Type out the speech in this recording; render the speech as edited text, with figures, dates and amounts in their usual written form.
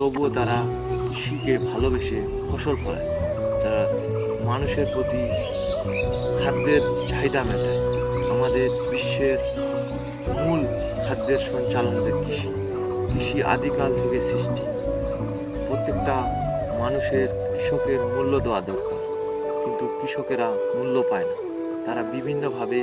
তবুও তারা কৃষিকে ভালোবেসে ফসল ফলায়। তারা মানুষের প্রতি খাদ্যের চাহিদা মেটায়। আমাদের বিশ্বের মূল খাদ্যের সঞ্চালন যে কৃষি, কৃষি আদিকাল থেকে সৃষ্টি। প্রত্যেকটা মানুষের কৃষকের মূল্য দেওয়া দরকার, কিন্তু কৃষকেরা মূল্য পায় না। তারা বিভিন্নভাবে